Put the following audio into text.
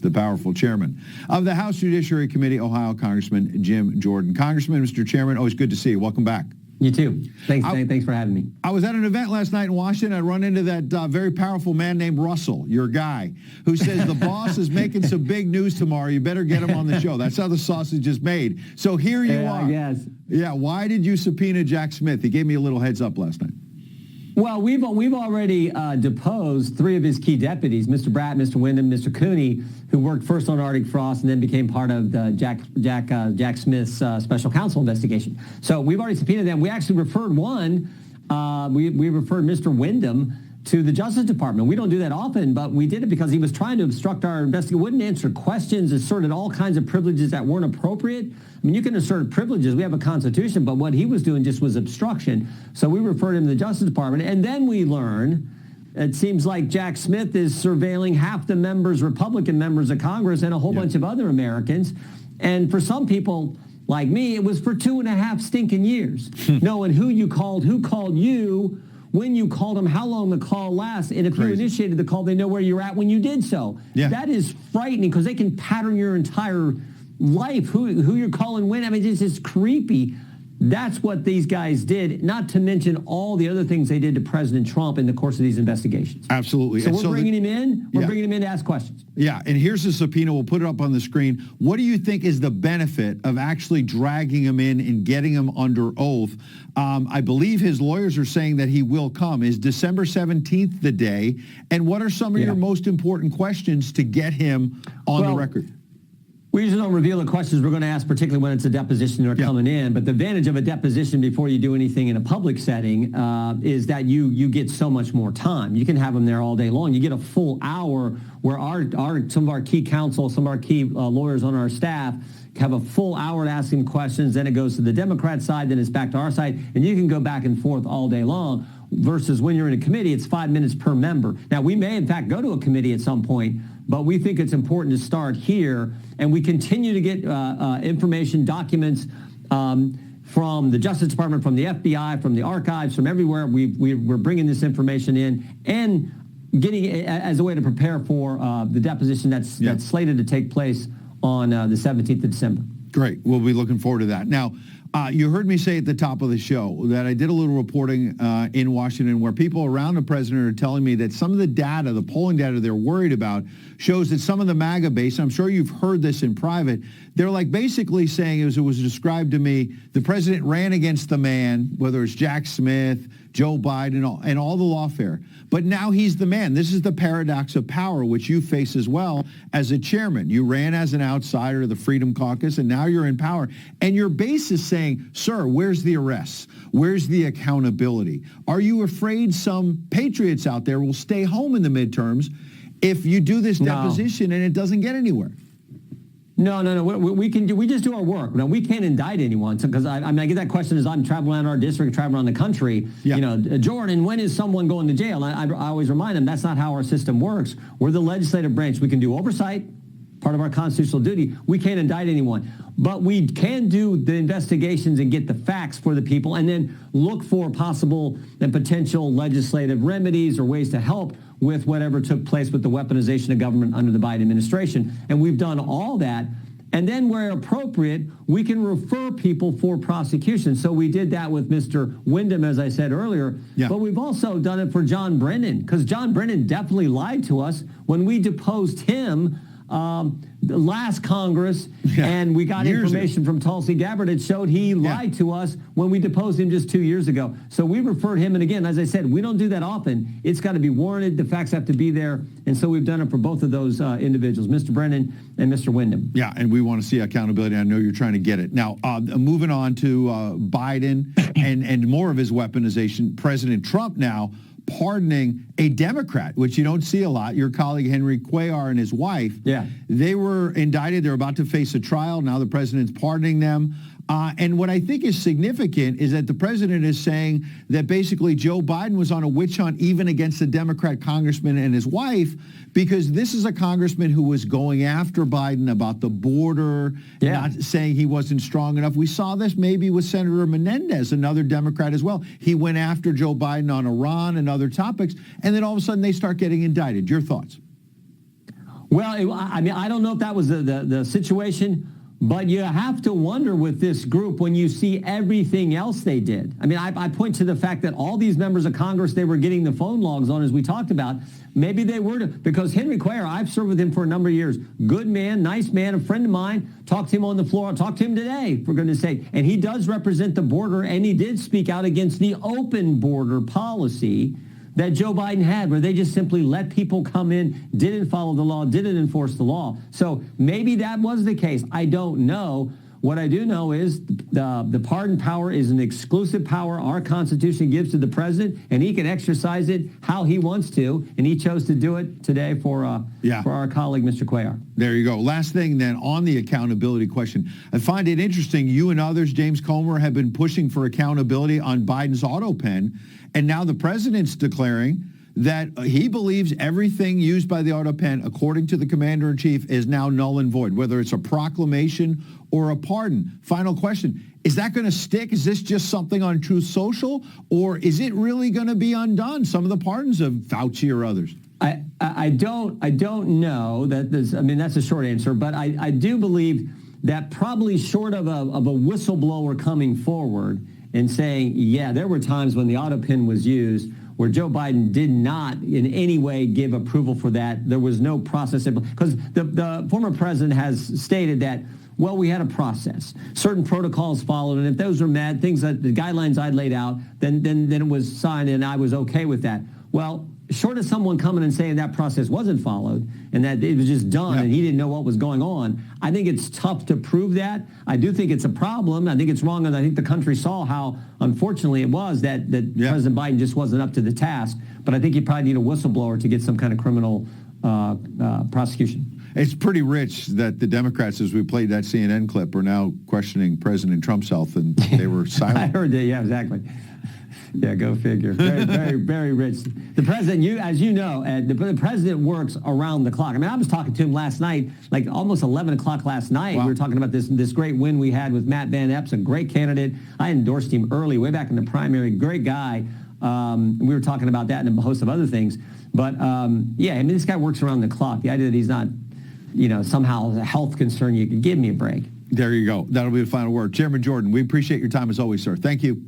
the powerful chairman of the House Judiciary Committee, Ohio Congressman Jim Jordan. Congressman, Mr. Chairman, always good to see you. Welcome back. You too. Thanks for having me. I was at an event last night in Washington. I run into that very powerful man named Russell, your guy, who says the boss is making some big news tomorrow. You better get him on the show. That's how the sausage is made. So here you are. Yes. Yeah. Why did you subpoena Jack Smith? He gave me a little heads up last night. Well, we've already deposed three of his key deputies, Mr. Bratt, Mr. Wyndham, Mr. Cooney, who worked first on Arctic Frost and then became part of the Jack Smith's special counsel investigation. So we've already subpoenaed them. We actually referred one. We referred Mr. Wyndham to the Justice Department. We don't do that often, but we did it because he was trying to obstruct our investigation, wouldn't answer questions, asserted all kinds of privileges that weren't appropriate. I mean, you can assert privileges. We have a Constitution, but what he was doing just was obstruction. So we referred him to the Justice Department, and then we learn it seems like Jack Smith is surveilling half the Republican members of Congress, and a whole bunch of other Americans. And for some people like me, it was for 2.5 stinking years, knowing who called you, when you called them, how long the call lasts, and if you initiated the call, they know where you're at when you did so. Yeah. That is frightening because they can pattern your entire life, who you're calling when. I mean, it's just creepy. That's what these guys did, not to mention all the other things they did to President Trump in the course of these investigations. Absolutely. So we're bringing him in. We're bringing him in to ask questions. Yeah, and here's the subpoena. We'll put it up on the screen. What do you think is the benefit of actually dragging him in and getting him under oath? I believe his lawyers are saying that he will come. Is December 17th the day? And what are some of your most important questions to get him on the record? We usually don't reveal the questions we're going to ask, particularly when it's a deposition or coming in. But the advantage of a deposition before you do anything in a public setting is that you get so much more time. You can have them there all day long. You get a full hour where some of our key counsel, some of our key lawyers on our staff have a full hour to ask him questions. Then it goes to the Democrat side. Then it's back to our side. And you can go back and forth all day long versus when you're in a committee, it's 5 minutes per member. Now, we may, in fact, go to a committee at some point, but we think it's important to start here, and we continue to get information, documents from the Justice Department, from the FBI, from the archives, from everywhere. We're bringing this information in and getting it as a way to prepare for the deposition that's slated to take place on the 17th of December. Great. We'll be looking forward to that. Now, you heard me say at the top of the show that I did a little reporting in Washington where people around the president are telling me that some of the data, the polling data they're worried about, shows that some of the MAGA base, I'm sure you've heard this in private, they're like basically saying, as it was described to me, the president ran against the man, whether it's Jack Smith, Joe Biden, and all the lawfare. But now he's the man. This is the paradox of power, which you face as well as a chairman. You ran as an outsider of the Freedom Caucus, and now you're in power. And your base is saying, sir, where's the arrests? Where's the accountability? Are you afraid some patriots out there will stay home in the midterms if you do this deposition and it doesn't get anywhere? No. We just do our work. Now, we can't indict anyone because I get that question as I'm traveling around our district, traveling around the country. Yeah. You know, Jordan, when is someone going to jail? I always remind them that's not how our system works. We're the legislative branch. We can do oversight, part of our constitutional duty. We can't indict anyone. But we can do the investigations and get the facts for the people and then look for possible and potential legislative remedies or ways to help with whatever took place with the weaponization of government under the Biden administration. And we've done all that. And then where appropriate, we can refer people for prosecution. So we did that with Mr. Wyndham, as I said earlier. Yeah. But we've also done it for John Brennan, because John Brennan definitely lied to us when we deposed him last Congress, and we got information from Tulsi Gabbard that showed he lied to us when we deposed him just 2 years ago. So we referred him, and again, as I said, we don't do that often. It's got to be warranted. The facts have to be there, and so we've done it for both of those individuals, Mr. Brennan and Mr. Wyndham. Yeah, and we want to see accountability. I know you're trying to get it. Now, moving on to Biden and more of his weaponization, President Trump now pardoning a Democrat, which you don't see a lot. Your colleague Henry Cuellar and his wife, they were indicted. They're about to face a trial. Now the president's pardoning them. And what I think is significant is that the president is saying that basically Joe Biden was on a witch hunt even against the Democrat congressman and his wife, because this is a congressman who was going after Biden about the border, not saying he wasn't strong enough. We saw this maybe with Senator Menendez, another Democrat as well. He went after Joe Biden on Iran and other topics, and then all of a sudden they start getting indicted. Your thoughts? Well, I mean, I don't know if that was the situation, but you have to wonder with this group when you see everything else they did. I mean, I point to the fact that all these members of Congress they were getting the phone logs on, as we talked about. Maybe they were, because Henry Cuellar, I've served with him for a number of years. Good man, nice man, a friend of mine. Talked to him on the floor. I talked to him today, for goodness sake. And he does represent the border, and he did speak out against the open border policy that Joe Biden had, where they just simply let people come in, didn't follow the law, didn't enforce the law. So maybe that was the case. I don't know. What I do know is the pardon power is an exclusive power our Constitution gives to the president, and he can exercise it how he wants to, and he chose to do it today for our colleague, Mr. Cuellar. There you go. Last thing then on the accountability question. I find it interesting. You and others, James Comer, have been pushing for accountability on Biden's auto pen, and now the president's declaring that he believes everything used by the auto pen, according to the commander-in-chief, is now null and void, whether it's a proclamation or a pardon. Final question. Is that going to stick? Is this just something on Truth Social, or is it really going to be undone, some of the pardons of Fauci or others? I don't know. That's a short answer, but I do believe that probably short of a whistleblower coming forward and saying, yeah, there were times when the auto pen was used where Joe Biden did not in any way give approval for that. There was no process, because the former president has stated that, well, we had a process. Certain protocols followed, and if those were met, things that the guidelines I'd laid out, then it was signed, and I was okay with that. Well, short of someone coming and saying that process wasn't followed and that it was just done and he didn't know what was going on, I think it's tough to prove that. I do think it's a problem. I think it's wrong, and I think the country saw how, unfortunately, it was that President Biden just wasn't up to the task. But I think you probably need a whistleblower to get some kind of criminal prosecution. It's pretty rich that the Democrats, as we played that CNN clip, are now questioning President Trump's health, and they were silent. I heard that, yeah, exactly. Yeah, go figure. Very, very, very rich. The president, as you know, Ed, the president works around the clock. I mean, I was talking to him last night, like almost 11 o'clock last night. Wow. We were talking about this great win we had with Matt Van Epps, a great candidate. I endorsed him early, way back in the primary. Great guy. We were talking about that and a host of other things. But, yeah, I mean, this guy works around the clock. The idea that he's not, somehow a health concern, you could give me a break. There you go. That'll be the final word. Chairman Jordan, we appreciate your time as always, sir. Thank you.